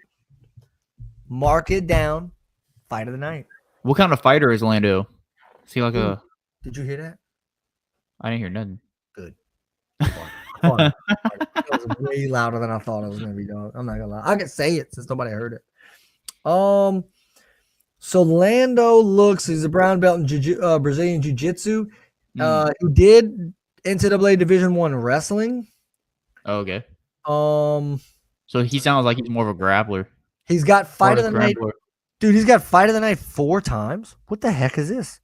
Mark it down. Fight of the night. What kind of fighter is Lando? Is he like a... Did you hear that? I didn't hear nothing. Good. Come on. was way louder than I thought it was gonna be, dog. I'm not gonna lie. I can say it since nobody heard it. So Lando looks, he's a brown belt in Brazilian Jiu-Jitsu. He did NCAA Division I wrestling. Okay. Um, So he sounds like he's more of a grappler. He's got fight of the night. Grappler. Dude, he's got fight of the night 4 times. What the heck is this?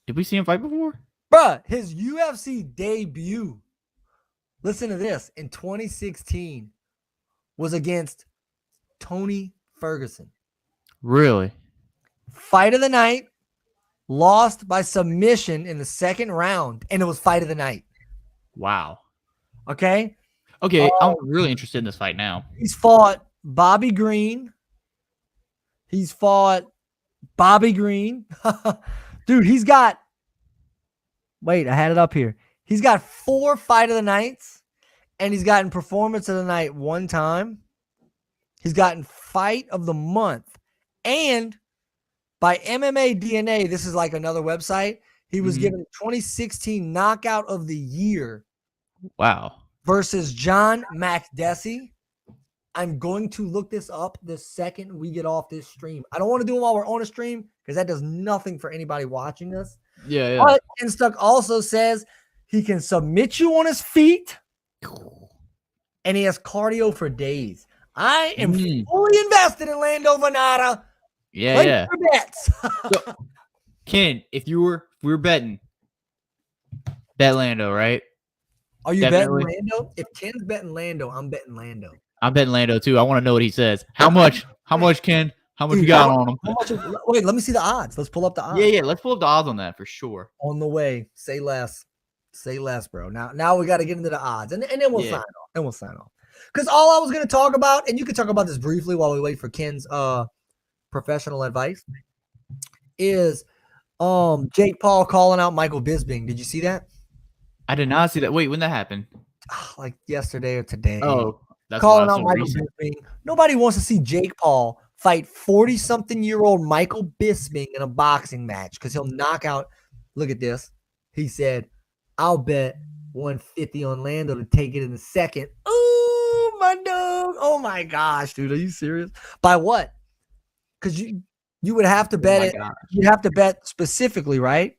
Did we see him fight before? Bruh, his UFC debut, listen to this, in 2016 was against Tony Ferguson. Really? Fight of the night, lost by submission in the second round, and it was fight of the night. Wow. Okay? Okay, I'm really interested in this fight now. He's fought Bobby Green. He's fought Bobby Green. Dude, he's got, wait, I had it up here. He's got 4 fight of the nights, and he's gotten performance of the night 1 time. He's gotten fight of the month. And by MMA DNA, this is like another website, he was given 2016 knockout of the year. Wow. Versus John Makdessi. I'm going to look this up the second we get off this stream. I don't want to do it while we're on a stream because that does nothing for anybody watching us. Yeah. But Kenstuck also says he can submit you on his feet and he has cardio for days. I am fully invested in Lando Venata. Yeah. For bets. So, Ken, if we were betting, bet Lando, right? Are you betting Lando? If Ken's betting Lando, I'm betting Lando. I'm betting Lando too. I want to know what he says. How much? How much, Ken? How much you got on him? Wait, let me see the odds. Let's pull up the odds. Yeah. Let's pull up the odds on that for sure. On the way. Say less. Say less, bro. Now we got to get into the odds. And then we'll sign off. Because all I was going to talk about, and you can talk about this briefly while we wait for Ken's professional advice, is Jake Paul calling out Michael Bisping. Did you see that? I did not see that. Wait, when that happened? Like yesterday or today. Oh, that's calling out Michael Bisping. Nobody wants to see Jake Paul fight 40-something-year-old Michael Bisping in a boxing match because he'll knock out. Look at this. He said, "I'll bet 150 on Lando to take it in the second." Oh, my dog. Oh, my gosh, dude. Are you serious? By what? Because you would have to bet it. You'd have to bet specifically, right?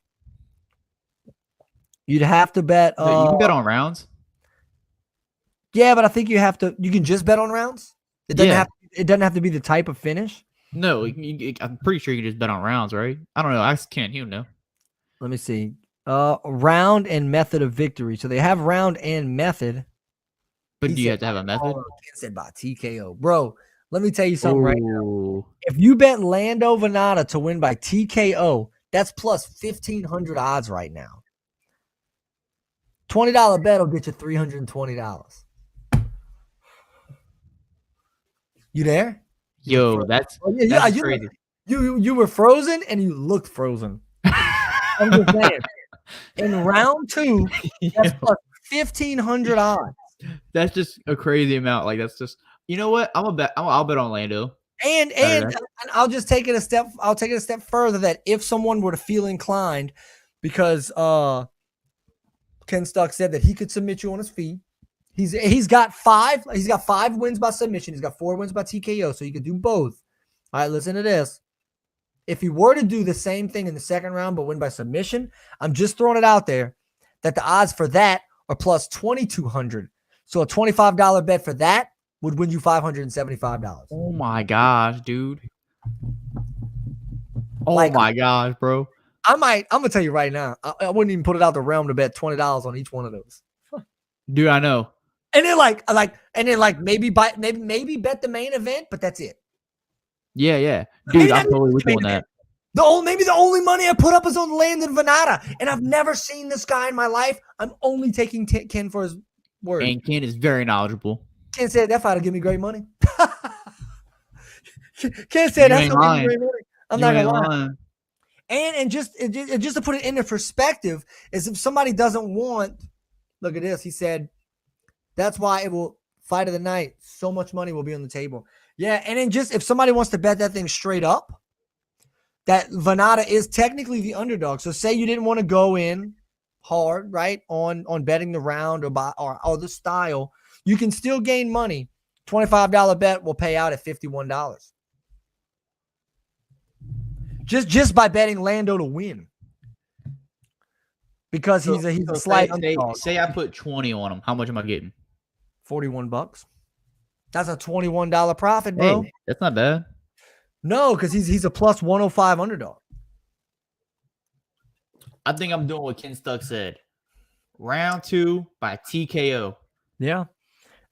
You'd have to bet. You can bet on rounds. Yeah, but I think you can just bet on rounds. It doesn't have to be the type of finish. No, I'm pretty sure you can just bet on rounds, right? I don't know. I can't. You know. Let me see. Round and method of victory. So they have round and method. But do you have to have a method? Said by TKO, bro. Let me tell you something right now. If you bet Lando Venata to win by TKO, that's plus 1,500 odds right now. $20 bet will get you $320. You there? Yo, that's crazy. You were frozen and you looked frozen. I'm just saying. In round 2, that's plus 1,500 odds. That's just a crazy amount. Like that's just. You know what? I'll bet on Lando. And I'll just take it a step. I'll take it a step further. That if someone were to feel inclined, because Ken Stuck said that he could submit you on his feet. He's got 5 wins by submission. He's got 4 wins by TKO. So you could do both. All right, listen to this. If he were to do the same thing in the second round but win by submission, I'm just throwing it out there that the odds for that are plus 2,200. So a $25 bet for that would win you $575. Oh my gosh, dude. Oh like, my gosh, bro. I'm gonna tell you right now, I wouldn't even put it out the realm to bet $20 on each one of those. Dude, I know. And then maybe bet the main event, but that's it. Yeah. Dude, I'm totally with you on that. Maybe the only money I put up is on Landon Venata, and I've never seen this guy in my life. I'm only taking Ken for his word. And Ken is very knowledgeable. Ken said that fight will give me great money. Ken said that's gonna give me great money. I'm not gonna lie. And just to put it into perspective, is if somebody doesn't want, look at this. He said that's why it will fight of the night. So much money will be on the table. Yeah, and then just if somebody wants to bet that thing straight up, that Venata is technically the underdog. So say you didn't want to go in hard, right, on betting the round or the style, you can still gain money. $25 bet will pay out at $51. Just by betting Lando to win. Because he's a slight underdog. Say I put 20 on him. How much am I getting? $41. That's a $21 profit, bro. Hey, that's not bad. No, because he's a plus 105 underdog. I think I'm doing what Ken Stuck said. Round 2 by TKO. Yeah.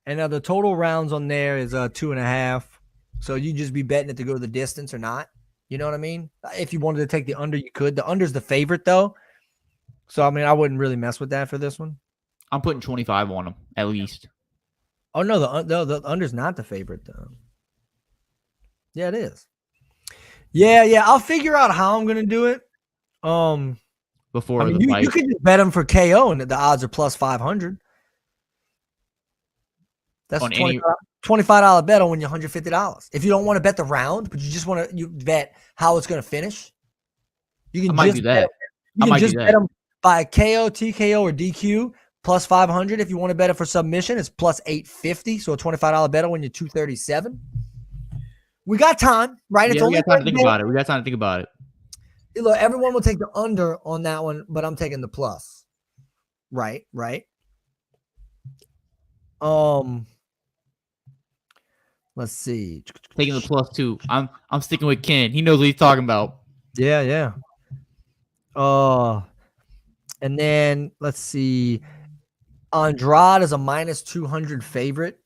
And the total rounds on there is 2.5. So you just be betting it to go the distance or not. You know what I mean? If you wanted to take the under, you could. The under's the favorite, though. So, I mean, I wouldn't really mess with that for this one. I'm putting 25 on him, at least. Oh, no, the under's not the favorite, though. Yeah, it is. Yeah. I'll figure out how I'm going to do it. Before the fight. You could just bet him for KO, and the odds are plus 500. That's a $25 bet on when you're $150. If you don't want to bet the round, but you just want to bet how it's going to finish, you can do that. You can just bet them by KO, TKO, or DQ plus 500. If you want to bet it for submission, it's plus 850. So a $25 bet when you're 237. We got time, right? Yeah, we got time to think about it. We got time to think about it. Look, everyone will take the under on that one, but I'm taking the plus. Right. Let's see. Taking the plus 2. I'm sticking with Ken. He knows what he's talking about. Yeah. And then let's see. Andrade is a minus 200 favorite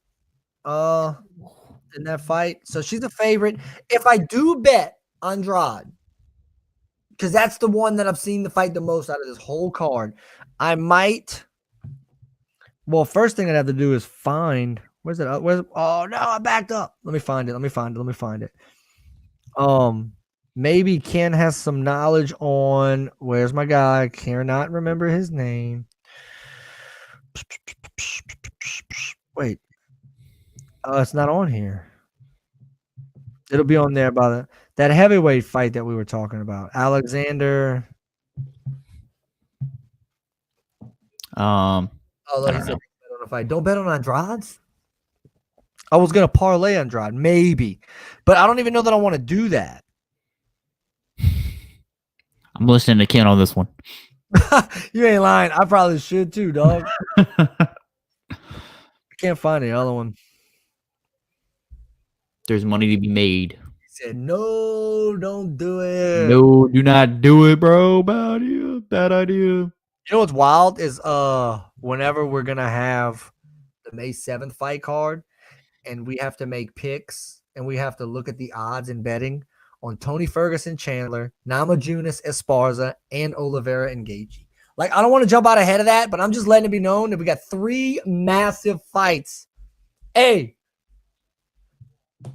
in that fight. So she's a favorite. If I do bet Andrade, because that's the one that I've seen the fight the most out of this whole card, I might. Well, first thing I'd have to do is find. Where's it? Oh no, I backed up. Let me find it. Maybe Ken has some knowledge on where's my guy? Cannot remember his name. Wait. It's not on here. It'll be on there by that heavyweight fight that we were talking about. Alexander. I don't know. Don't bet on Andrade. I was gonna parlay Andrade, maybe, but I don't even know that I want to do that. I'm listening to Ken on this one. You ain't lying. I probably should too, dog. I can't find the other one. There's money to be made. He said, no, don't do it. No, do not do it, bro. Bad idea. You know what's wild is whenever we're gonna have the May 7th fight card and we have to make picks and we have to look at the odds in betting on Tony Ferguson, Chandler, Namajunas, Esparza, and Oliveira and Gaethje. Like, I don't want to jump out ahead of that, but I'm just letting it be known that we got 3 massive fights. Hey,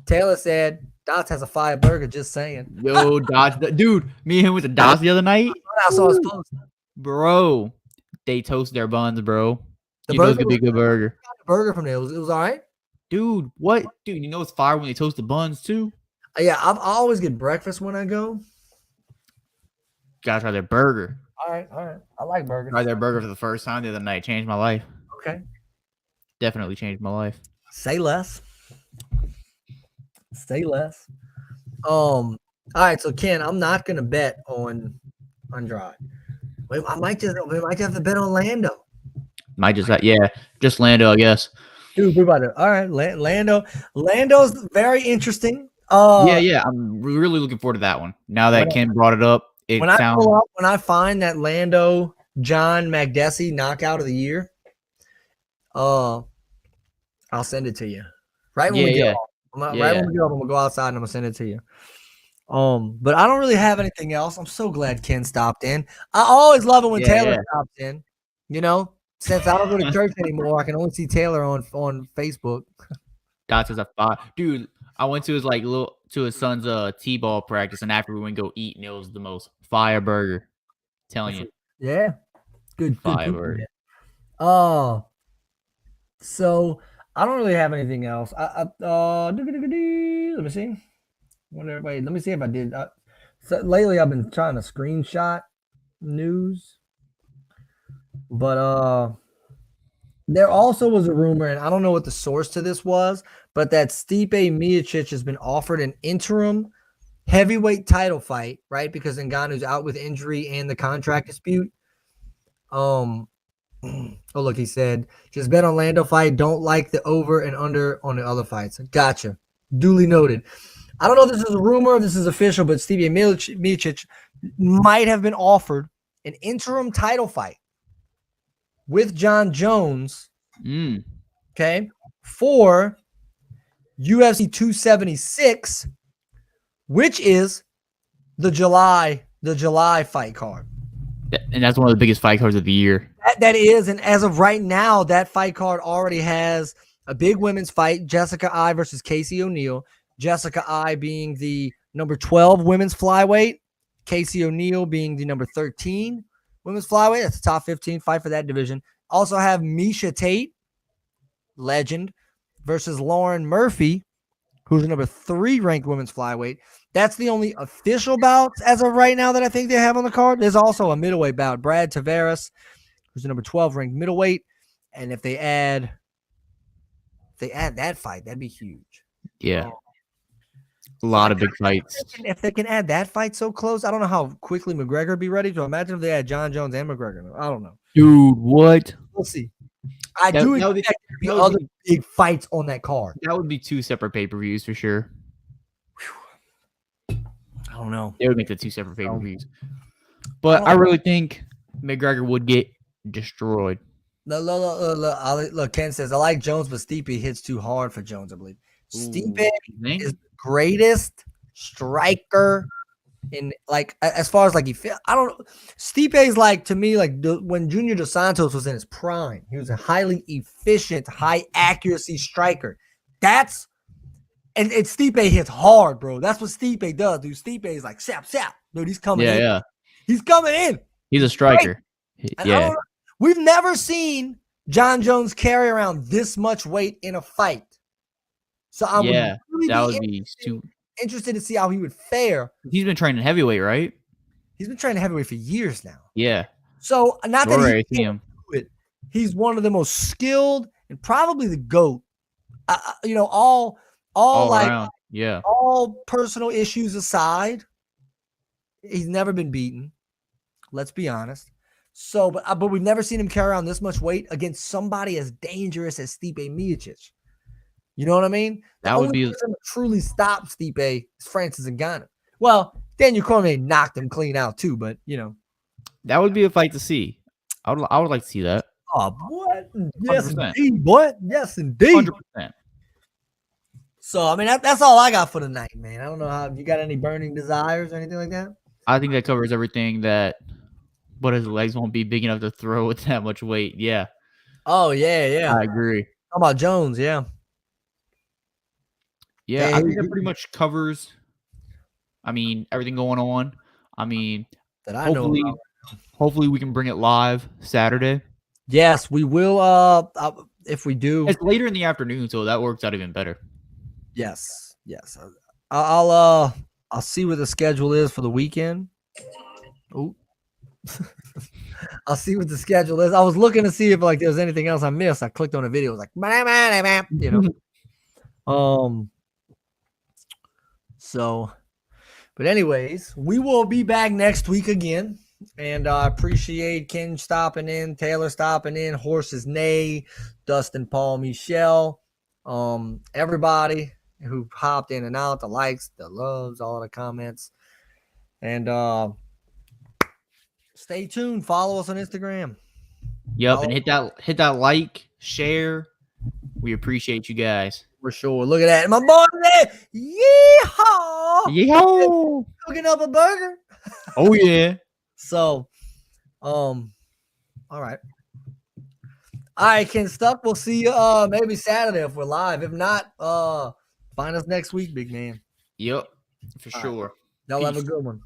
Taylor said Dots has a fire burger, just saying. Yo, Dots. Dude, me and him went to Dots the other night. I saw his post. Bro, they toast their buns, bro. You know it's gonna be a good burger. The burger from there, it was all right. Dude, what? Dude, you know it's fire when they toast the buns too? Yeah, I always get breakfast when I go. Gotta try their burger. All right. I like burgers. Tried their burger for the first time the other night. Changed my life. Okay. Definitely changed my life. Say less. All right, so Ken, I'm not gonna bet on Andrade. We might have to bet on Lando. Might just just Lando, I guess. Dude, we're about to. All right, Lando. Lando's very interesting. Yeah. I'm really looking forward to that one. Now that Ken brought it up, when I find that Lando John Makdessi knockout of the year, I'll send it to you. Right when we get off. Right when we get off, I'm gonna go outside and I'm gonna send it to you. But I don't really have anything else. I'm so glad Ken stopped in. I always love it when Taylor stops in. You know, since I don't go to church anymore, I can only see Taylor on Facebook. Dots is a fire. Dude, I went to his son's T-ball practice, and after we went to go eat, and it was the most fire burger. I'm telling you. Yeah. Good fire burger. So I don't really have anything else. Let me see. Let me see if I did. So lately, I've been trying to screenshot news. But there also was a rumor, and I don't know what the source to this was, but that Stipe Miocic has been offered an interim heavyweight title fight, right? Because Ngannou's out with injury and the contract dispute. Oh, look, he said, just bet on Lando fight. Don't like the over and under on the other fights. Gotcha. Duly noted. I don't know if this is a rumor or if this is official, but Stipe Miocic might have been offered an interim title fight with John Jones, okay, for UFC 276, which is the July fight card. And that's one of the biggest fight cards of the year. That is, and as of right now, that fight card already has a big women's fight, Jessica Eye versus Casey O'Neill. Jessica Eye being the number 12 women's flyweight, Casey O'Neill being the number 13 women's flyweight. That's the top 15 fight for that division. Also have Misha Tate, legend, versus Lauren Murphy, who's the number 3 ranked women's flyweight. That's the only official bouts as of right now that I think they have on the card. There's also a middleweight bout, Brad Tavares, who's the number 12 ranked middleweight. And if they add that fight, that'd be huge. Yeah. A lot of big fights. If they can add that fight so close, I don't know how quickly McGregor would be ready. So imagine if they had John Jones and McGregor. I don't know. Dude, what? We'll see. I do expect there to be other big fights on that card. That would be 2 separate pay-per-views for sure. I don't know. They would make the 2 separate pay-per-views. But I really think McGregor would get destroyed. Look, Ken says, I like Jones, but Stipe hits too hard for Jones, I believe. Stipe is the greatest striker in, like, as far as, like, I don't know. Stipe is, like, to me, like, when Junior Dos Santos was in his prime, he was a highly efficient, high-accuracy striker. And Stipe hits hard, bro. That's what Stipe does, dude. Stipe is like, sap. Dude, he's coming in. Yeah. He's coming in. He's a striker. Yeah. We've never seen John Jones carry around this much weight in a fight. So I would really be interested to see how he would fare. He's been training heavyweight, right? He's been training heavyweight for years now. Yeah. So not that he's one of the most skilled and probably the GOAT. All like around. Yeah. All personal issues aside, he's never been beaten. Let's be honest. So, but we've never seen him carry around this much weight against somebody as dangerous as Stipe Miocic. You know what I mean? That would be person that truly stop Stipe is Francis Ngannou. Well, Daniel Cormier knocked him clean out too, but that would be a fight to see. I would like to see that. Oh, what? Yes, 100%. indeed, boy. Yes, indeed. 100%. So, I mean, that's all I got for tonight, man. I don't know how you got any burning desires or anything like that. I think that covers everything. But his legs won't be big enough to throw with that much weight. Yeah. Oh, yeah. I agree. How about Jones? Yeah. Yeah, I think that pretty much covers, everything going on. Hopefully we can bring it live Saturday. Yes, we will. If we do. It's later in the afternoon, so that works out even better. Yes. I'll see what the schedule is for the weekend. Oh. I'll see what the schedule is. I was looking to see if there was anything else I missed. I clicked on a video. It was like, So, but anyways, we will be back next week again. And I appreciate Ken stopping in, Taylor stopping in, Horses Neigh, Dustin, Paul, Michelle, everybody who hopped in and out, the likes, the loves, all the comments. And stay tuned. Follow us on Instagram. Yep, and hit that like, share. We appreciate you guys. For sure. Look at that. My boy there. Yeehaw. Yeehaw. Cooking up a burger. Oh, yeah. So, all right. All right, Ken Stuck. We'll see you maybe Saturday if we're live. If not, find us next week, big man. Yep, for sure. Y'all have a good one.